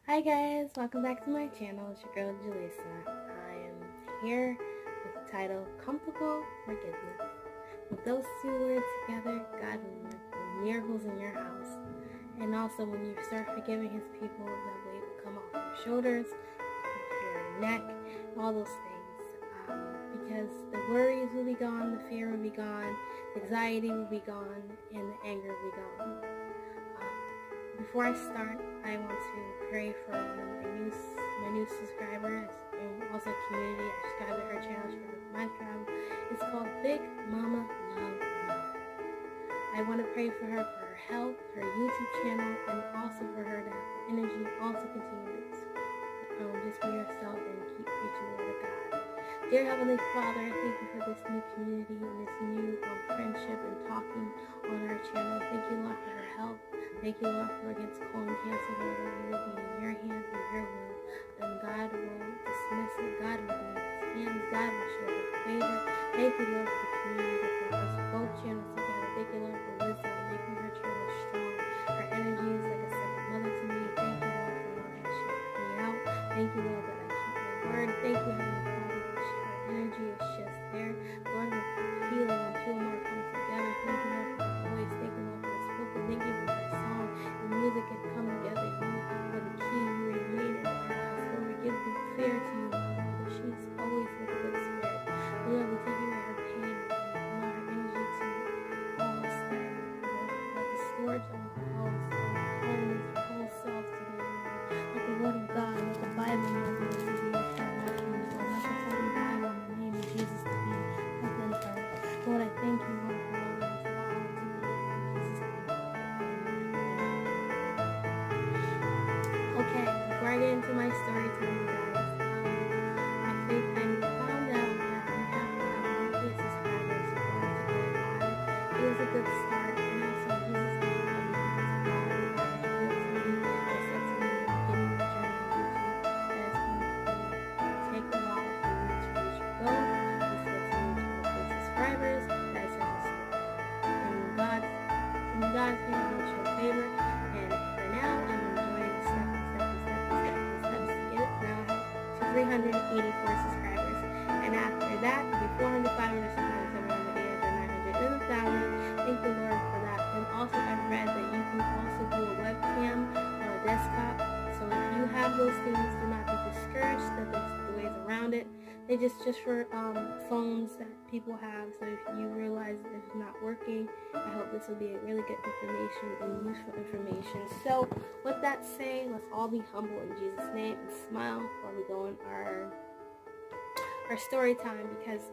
Hi guys, welcome back to my channel. It's your girl Jellisa. I am here with the title Comfortable Forgiveness. With those two words together, God will work miracles in your house. And also when you start forgiving his people, that weight will come off your shoulders, off your neck, all those things. Because the worries will be gone, the fear will be gone, the anxiety will be gone, and the anger will be gone. Before I start, I want to pray for my new subscriber and also community. I subscribe to her channel. She goes my tribe. It's called Big Mama Love Love. I want to pray for her health, her YouTube channel, and also for her to have the energy, also continue to just be yourself and keep preaching the word of God. Dear Heavenly Father, I thank you for this new community and this new friendship and talking on our channel. Thank you, Lord, for her health. Thank you, Lord, for against colon cancer, Lord, that you will be in your hands and your will. And God will dismiss it. God will be in his hands. God will show her favor. Thank you, Lord, for the community that brought us both channels together. Thank you, Lord, for wisdom, making her channel strong. Her energy is like a second mother to me. Thank you, Lord, for allowing her to help me out. Thank you, Lord, that I keep my word. Thank you, Heavenly Father, that her energy is just there. Lord, with healing when two or more come together. Thank you, Lord, for her voice. Thank you, Lord, for the spoken. Thank you for her song. The music can come together. You are the key. You remain in her house. Lord, we give the fear to you, Father. She's always with a good spirit. Lord, we take away her pain and allow her energy to all stand. Let the storage of her house, her whole self today, Lord. Let the word of God, let the Bible, Lord, to be her refuge. Lord, let the Holy Bible in the name of Jesus to be within her. Lord, I thank you, Lord, for allowing us all to be in Jesus' name. Okay, before I get into my story time, guys, I think I found out that we have monthly subscribers who want to go live. It was a good start, and also Jesus name, I believe it's God. God revealed to me, I said to me in the beginning of the journey on YouTube, that it's going to take a while for you to reach your goal. He said to me to monthly subscribers, that I said just in God's hand, will show favor, and for now, I'm enjoying the steps to get it. Now I have 384 subscribers, and after that, it'll be 400, 500, 600, 700, 800, 900, and 1,000. Thank the Lord for that. And also, I've read that you can also do a webcam on a desktop. So if you have those things, do not be discouraged that there's ways around it. They just for phones that people have. So if you realize that it's not working, I hope this will be a really good information and useful information. So with that saying, let's all be humble in Jesus' name and smile while we go in our story time, because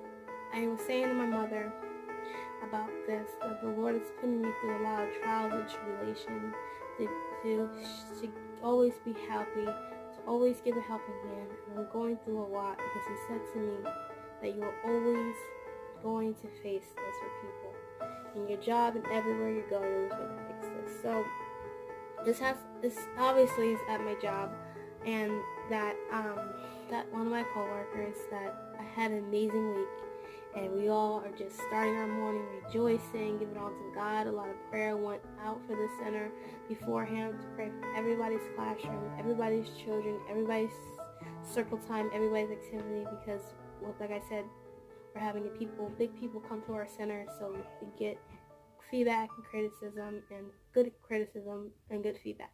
I was saying to my mother about this, that the Lord is putting me through a lot of trials and tribulations to always be happy, to always give a helping hand. And I'm going through a lot because he said to me that you're always going to face this with people. In your job and everywhere you go, you're always going to fix this. So this obviously is at my job, and that one of my coworkers, that I had an amazing week, and we all are just starting our morning rejoicing, giving all to God. A lot of prayer went out for the center beforehand to pray for everybody's classroom, everybody's children, everybody's circle time, everybody's activity, because, well, like I said, we're having big people come to our center, so we get feedback and criticism, and good criticism and good feedback.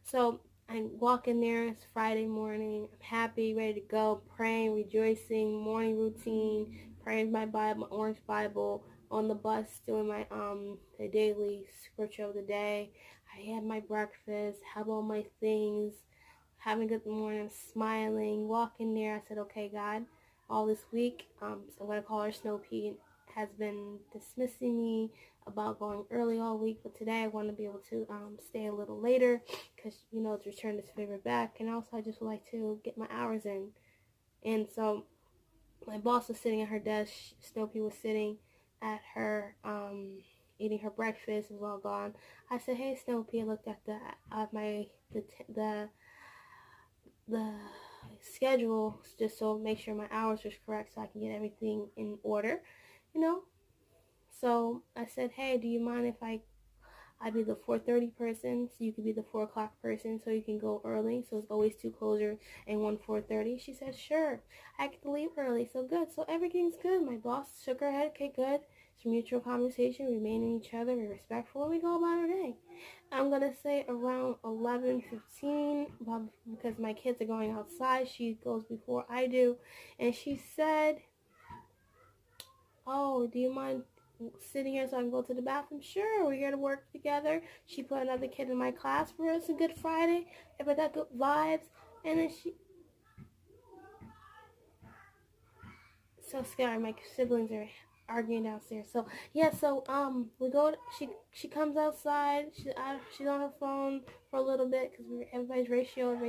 So I walk in there, it's Friday morning, I'm happy, ready to go, praying, rejoicing, morning routine, praying my Bible, my orange Bible, on the bus, doing my the daily scripture of the day. I had my breakfast, have all my things, having a good morning, smiling, walking there. I said, okay, God, all this week, so I'm going to call her Snow Pea, has been dismissing me about going early all week, but today I want to be able to stay a little later, because, you know, to return this favor back, and also I just would like to get my hours in. And so my boss was sitting at her desk, Snow Pea was sitting at her eating her breakfast, was all gone. I said, hey Snow Pea, I looked at the schedule just so make sure my hours was correct so I can get everything in order, you know. So I said, hey, do you mind if I I'd be the 4:30 person, so you could be the 4 o'clock person, so you can go early. So it's always 2 closure and 1 4:30. She said, sure, I get to leave early. So good. So everything's good. My boss shook her head. Okay, good. It's a mutual conversation. We remain in each other. We're respectful. And we go about our day. I'm going to say around 11:15, because my kids are going outside. She goes before I do. And she said, oh, do you mind sitting here so I can go to the bathroom? Sure, we're here to work together. She put another kid in my class for us. A Good Friday. Everybody got good vibes. And then so scary. My siblings are arguing downstairs. So yeah, so we go. She comes outside. She's on her phone for a little bit because everybody's ratio.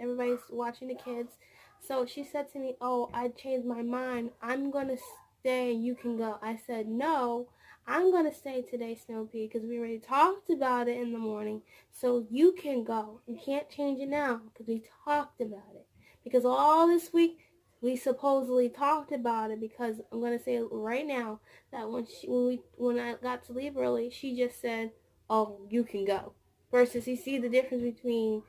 Everybody's watching the kids. So she said to me, "Oh, I changed my mind. I'm gonna stay. You can go." I said, "No, I'm gonna stay today, Snoopy, because we already talked about it in the morning. So you can go. You can't change it now because we talked about it. Because all this week." We supposedly talked about it, because I'm gonna say right now that when I got to leave early, she just said, "Oh, you can go." Versus, you see the difference between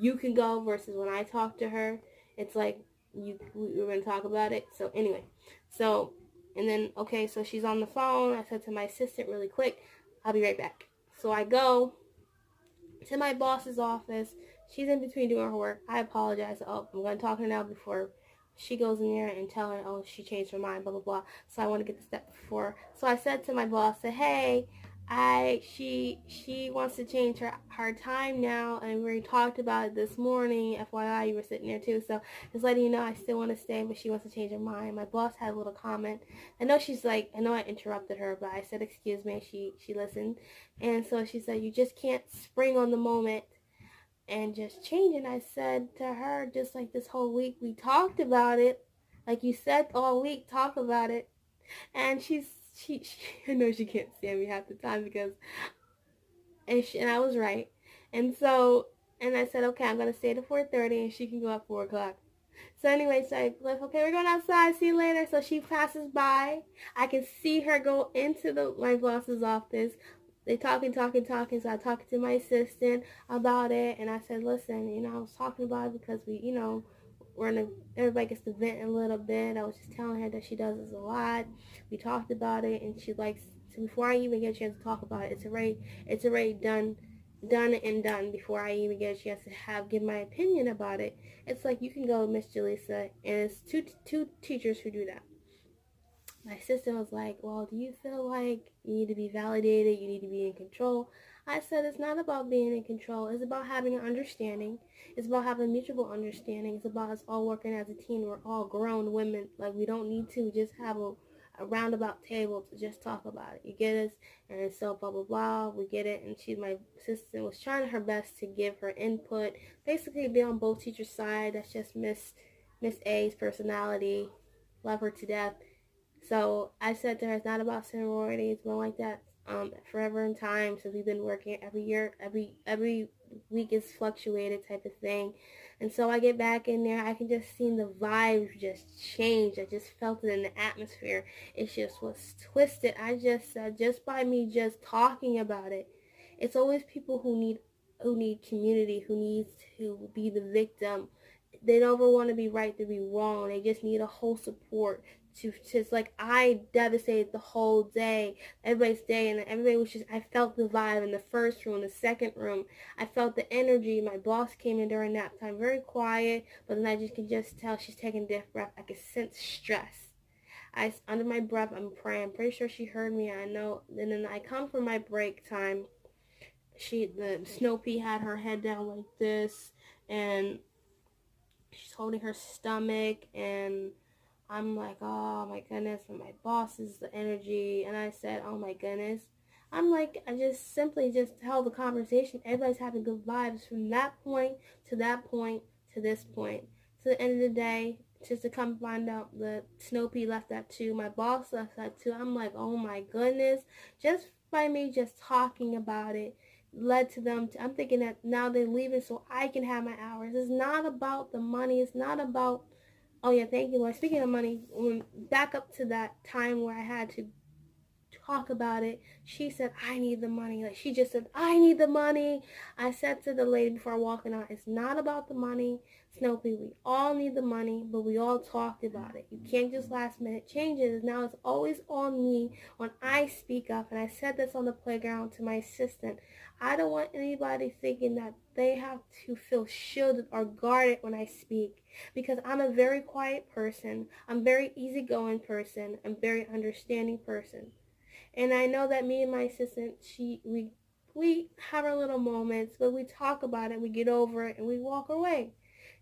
"you can go" versus when I talk to her, it's like we were gonna talk about it. So anyway, so and then okay, so she's on the phone. I said to my assistant really quick, "I'll be right back." So I go to my boss's office. She's in between doing her work. I apologize. Oh, I'm going to talk to her now before she goes in there and tell her, oh, she changed her mind, blah, blah, blah. So I want to get the step before. So I said to my boss, hey, she wants to change her time now, and we already talked about it this morning. FYI, you were sitting there too. So just letting you know, I still want to stay, but she wants to change her mind. My boss had a little comment. I know I interrupted her, but I said, excuse me. She listened. And so she said, you just can't spring on the moment and just change it. And I said to her, just like this whole week, we talked about it. Like you said all week, talk about it. And she I know she can't stand me half the time because, and I was right. And so, and I said, okay, I'm going to stay to 4:30 and she can go at 4 o'clock. So anyway, so I left, okay, we're going outside, see you later. So she passes by. I can see her go into my boss's office. They talking. So I talked to my assistant about it, and I said, listen, I was talking about it because we, everybody gets to vent a little bit. I was just telling her that she does this a lot. We talked about it, and she likes, so before I even get a chance to talk about it, it's already done and done before I even get a chance to give my opinion about it. It's like, you can go, Miss Jellisa, and it's two teachers who do that. My assistant was like, well, do you feel like you need to be validated, you need to be in control? I said, it's not about being in control. It's about having an understanding. It's about having mutual understanding. It's about us all working as a team. We're all grown women. Like, we don't need to just have a roundabout table to just talk about it. You get us? And so blah, blah, blah. We get it. And my assistant was trying her best to give her input. Basically be on both teachers' side. That's just Miss A's personality. Love her to death. So I said to her, it's not about seniority. It's more like that forever in time, since we've been working every year, every week is fluctuated type of thing. And so I get back in there, I can just see the vibes just change. I just felt it in the atmosphere. It just was twisted. I just said, just by me just talking about it, it's always people who need community, who needs to be the victim. They never want to be right to be wrong. They just need a whole support. It's like, I devastated the whole day, everybody's day, and everybody was just, I felt the vibe in the first room, the second room. I felt the energy. My boss came in during nap time, very quiet, but then I can just tell she's taking a deep breath. I could sense stress. Under my breath, I'm praying. I'm pretty sure she heard me. I know. And then I come from my break time. The Snoopy had her head down like this, and she's holding her stomach, and I'm like, oh my goodness, and my boss is the energy, and I said, oh my goodness. I'm like, I just simply just held the conversation. Everybody's having good vibes from that point to that point to this point. To the end of the day, just to come find out that Snoopy left that too. My boss left that too. I'm like, oh my goodness. Just by me just talking about it led to them. I'm thinking that now they're leaving so I can have my hours. It's not about the money. It's not about, oh yeah, thank you, Lord. Speaking of money, back up to that time where I had to talk about it. She said, I need the money. Like, she just said, I need the money. I said to the lady before walking out, it's not about the money. Snoopy, we all need the money, but we all talked about it. You can't just last minute change it. Now it's always on me when I speak up. And I said this on the playground to my assistant. I don't want anybody thinking that they have to feel shielded or guarded when I speak, because I'm a very quiet person. I'm a very easygoing person. I'm a very understanding person. And I know that me and my assistant, we have our little moments, but we talk about it, we get over it, and we walk away.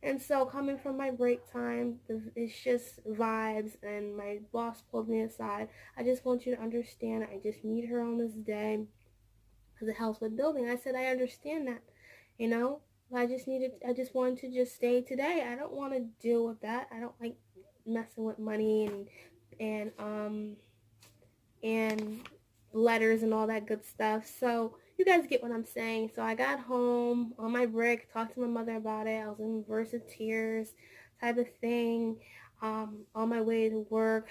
And so coming from my break time, it's just vibes, and my boss pulled me aside. I just want you to understand, I just need her on this day because it helps with building. I said, I understand that, you know. I just wanted to just stay today. I don't want to deal with that. I don't like messing with money and letters and all that good stuff. So you guys get what I'm saying. So I got home on my break, talked to my mother about it. I was in verse of tears type of thing. On my way to work,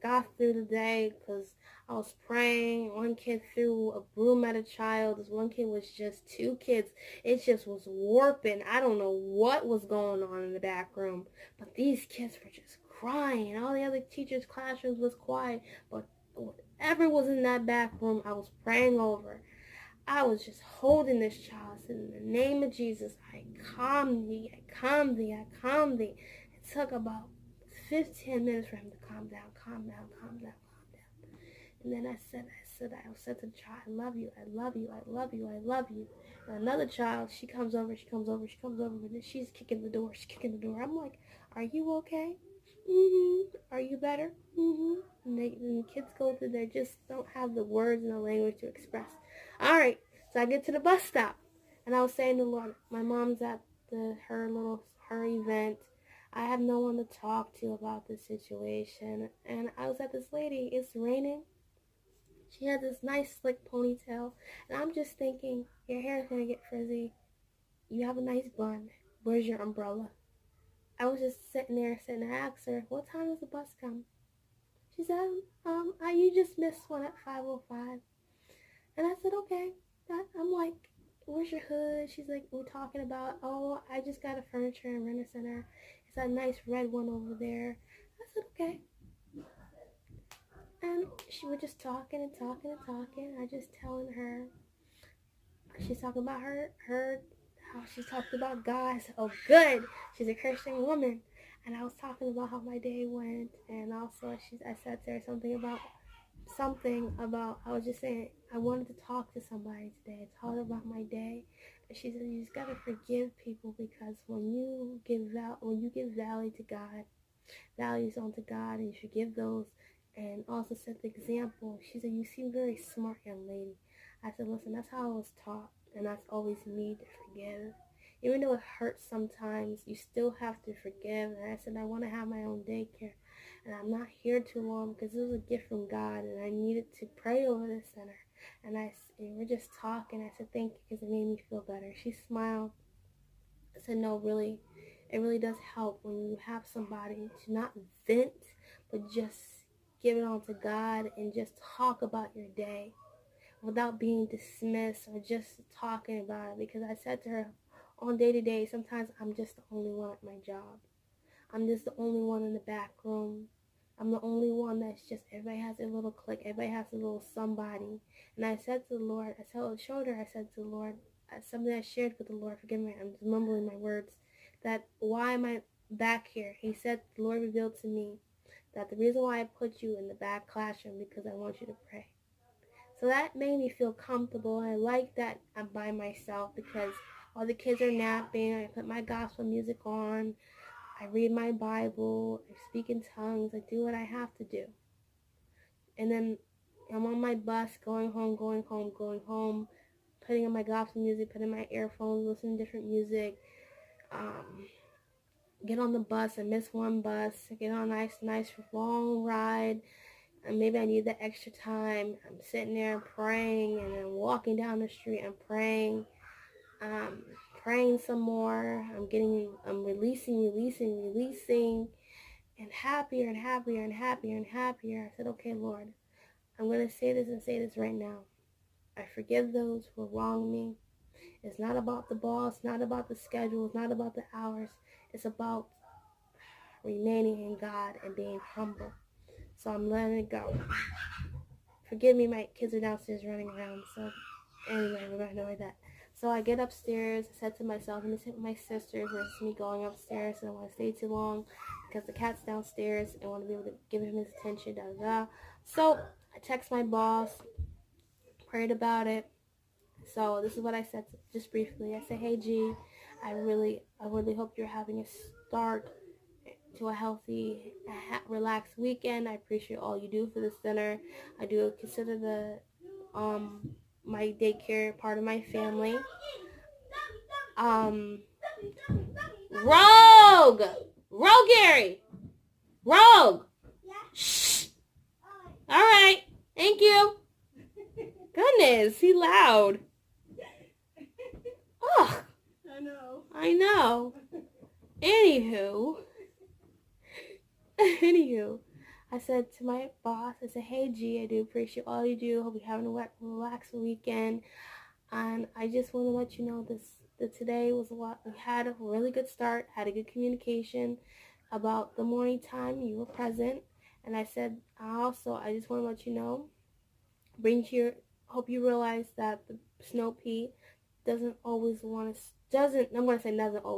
got through the day because I was praying. One kid threw a broom at a child. This one kid was just two kids. It just was warping. I don't know what was going on in the back room, but these kids were just crying. All the other teachers' classrooms was quiet, but whatever was in that back room, I was praying over. I was just holding this child. I said, in the name of Jesus, I calm thee, I calm thee, I calm thee. It took about 15 minutes for him to calm down, calm down, calm down, calm down. And then I said to the child, I love you, I love you, I love you, I love you. And another child, she comes over, and then she's kicking the door, I'm like, are you okay? Are you better? And the kids go through, they just don't have the words and the language to express. All right, so I get to the bus stop, and I was saying to the Lord, my mom's at her event. I have no one to talk to about this situation. And I was at this lady, it's raining. She had this nice slick ponytail, and I'm just thinking, your hair is going to get frizzy. You have a nice bun. Where's your umbrella? I was just sitting there, I asked her, what time does the bus come? She said, you just missed one at 5:05. And I said, okay. I'm like, where's your hood? She's like, we're talking about, oh, I just got a furniture and renter center. It's a nice red one over there. I said, okay. And she was just talking and talking and talking. I just telling her, she's talking about how she talked about God. I said, oh, good. She's a Christian woman. And I was talking about how my day went. And also I said to her something about, I was just saying, I wanted to talk to somebody today. I told her about my day. And she said, you just got to forgive people, because when you give value to God, values onto God, and you forgive those, and also set the example. She said, you seem very smart, young lady. I said, listen, that's how I was taught, and that's always me to forgive. Even though it hurts sometimes, you still have to forgive. And I said, I want to have my own daycare, and I'm not here too long because it was a gift from God, and I needed to pray over this center. And we're just talking. I said, thank you, because it made me feel better. She smiled. I said, no, really, it really does help when you have somebody to not vent, but just give it on to God and just talk about your day without being dismissed or just talking about it. Because I said to her, on day to day, sometimes I'm just the only one at my job. I'm just the only one in the back room. I'm the only one that's just, everybody has their little clique. Everybody has a little somebody. And I said to the Lord, I said to the Lord, something I shared with the Lord, forgive me, I'm just mumbling my words, that why am I back here? He said, the Lord revealed to me that the reason why I put you in the back classroom, because I want you to pray. So that made me feel comfortable. I like that I'm by myself, because all the kids are napping. I put my gospel music on. I read my Bible. I speak in tongues. I do what I have to do. And then I'm on my bus going home, putting on my gospel music, putting my earphones, listening to different music. Get on the bus. I miss one bus. Get on a nice long ride. And maybe I need the extra time. I'm sitting there praying, and then walking down the street and praying. Praying some more. I'm releasing, and happier and happier and happier and happier. I said, okay, Lord, I'm going to say this right now. I forgive those who wrong me. It's not about the boss, not about the schedule, it's not about the hours. It's about remaining in God and being humble. So I'm letting it go. Forgive me, my kids are downstairs running around. So anyway, we're going to ignore that. So I get upstairs. I said to myself, let me sit with my sister versus me going upstairs. I don't want to stay too long because the cat's downstairs and I want to be able to give him his attention. Da, da, da. So I text my boss, prayed about it. So this is what I said just briefly. I said, hey G, I really hope you're having a start to a healthy, relaxed weekend. I appreciate all you do for the center. I do consider the my daycare part of my family. Rogue, Gary, Rogue. Shh. All right, thank you. Goodness, he loud. Oh, I know. Anywho, I said to my boss, I said, hey G, I do appreciate all you do. Hope you're having a relaxed weekend. And I just want to let you know that today was a lot. We had a really good start, had a good communication about the morning time. You were present. And I said, I just want to let you know, hope you realize that the Snow Pea doesn't always want to,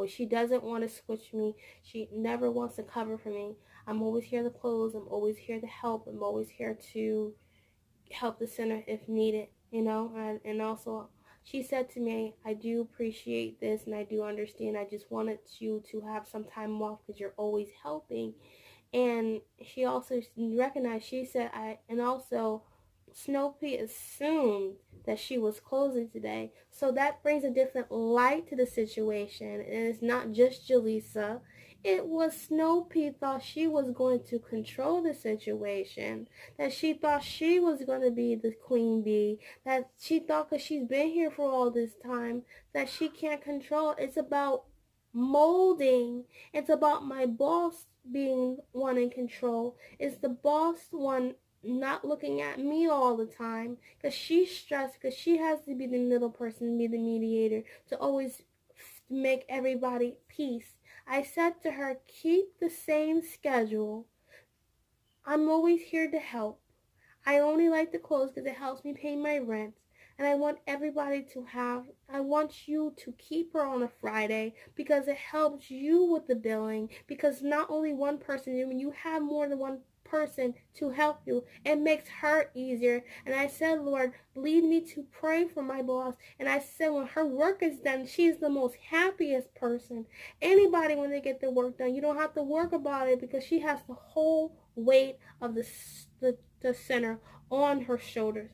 she doesn't want to switch me. She never wants to cover for me. I'm always here to close. I'm always here to help. I'm always here to help the center if needed, and also she said to me, I do appreciate this and I do understand. I just wanted you to have some time off because you're always helping. And she also recognized, she said, Snow Pea assumed that she was closing today. So that brings a different light to the situation. And it's not just Jellisa. It was Snow Pea thought she was going to control the situation. That she thought she was going to be the queen bee. That she thought because she's been here for all this time that she can't control. It's about molding. It's about my boss being one in control. It's the boss one not looking at me all the time because she's stressed because she has to be the middle person, be the mediator, to always make everybody peace. I said to her, keep the same schedule. I'm always here to help. I only like the clothes because it helps me pay my rent. And I want I want you to keep her on a Friday because it helps you with the billing. Because not only one person, when you have more than one person to help you, it makes her easier. And I said, Lord, lead me to pray for my boss. And I said, when her work is done, she's the most happiest person. Anybody, when they get their work done, you don't have to work about it because she has the whole weight of the center on her shoulders.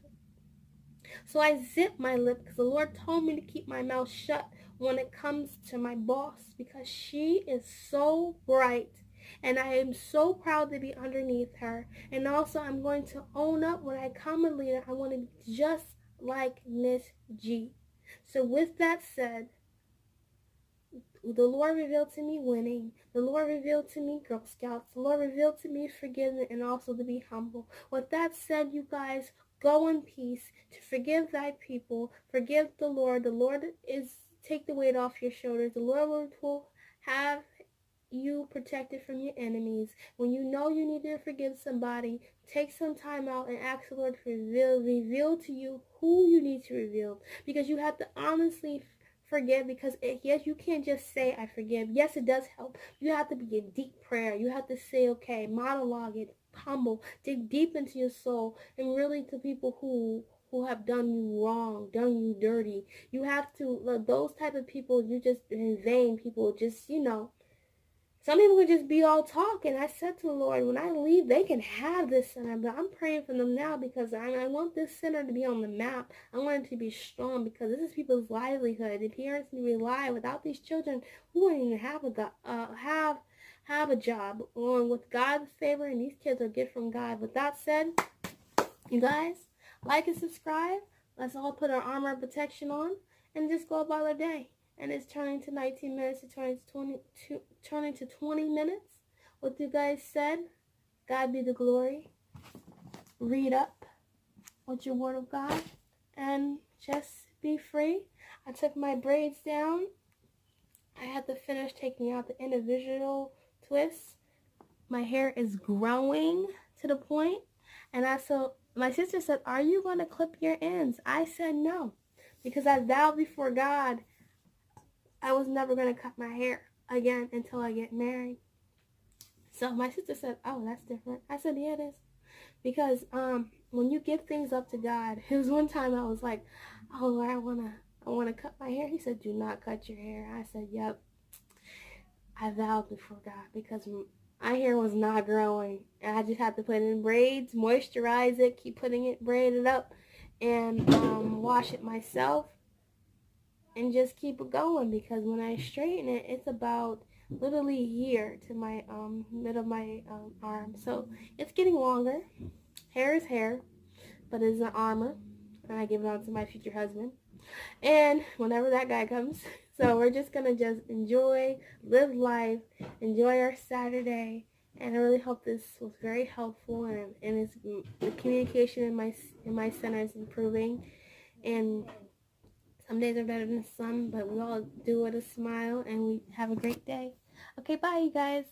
So I zipped my lip because the Lord told me to keep my mouth shut when it comes to my boss because she is so bright and I am so proud to be underneath her. And also I'm going to own up when I come a leader. I want to be just like Miss G. So with that said, the Lord revealed to me winning. The Lord revealed to me Girl Scouts. The Lord revealed to me forgiving and also to be humble. With that said, you guys, go in peace to forgive thy people. Forgive the Lord. The Lord is take the weight off your shoulders. The Lord will have you protected from your enemies. When you know you need to forgive somebody, take some time out and ask the Lord to reveal to you who you need to reveal. Because you have to honestly forgive, because yes, you can't just say I forgive. Yes, it does help. You have to be in deep prayer. You have to say, okay, monologue it, humble, dig deep into your soul, and really to people who have done you wrong, done you dirty. You have to, those type of people, you just in vain people, just, some people could just be all talk. And I said to the Lord, when I leave, they can have this center. But I'm praying for them now because I want this center to be on the map. I want it to be strong because this is people's livelihood. The parents need to rely. Without these children, we wouldn't even have a job. And with God's favor, and these kids are a gift from God. With that said, you guys, like and subscribe. Let's all put our armor of protection on and just go about our day. And it's turning to 19 minutes, it's turning to 20 minutes. What you guys said, God be the glory. Read up, with your word of God and just be free. I took my braids down. I had to finish taking out the individual twists. My hair is growing to the point, and my sister said, "Are you going to clip your ends?" I said no, because I vowed before God I was never going to cut my hair again until I get married. So my sister said, "Oh, that's different." I said, "Yeah, it is." Because when you give things up to God, it was one time I was like, "Oh Lord, I wanna cut my hair." He said, "Do not cut your hair." I said, "Yep." I vowed before God because my hair was not growing, and I just had to put it in braids, moisturize it, keep putting it braided up, and wash it myself, and just keep it going. Because when I straighten it, it's about literally here to my middle of my arm, so it's getting longer. Hair is hair, but it's an armor, and I give it on to my future husband. And whenever that guy comes, so we're just gonna just enjoy, live life, enjoy our Saturday. And I really hope this was very helpful, and it's, the communication in my center is improving. And some days are better than some, but we all do it with a smile, and we have a great day. Okay, bye, you guys.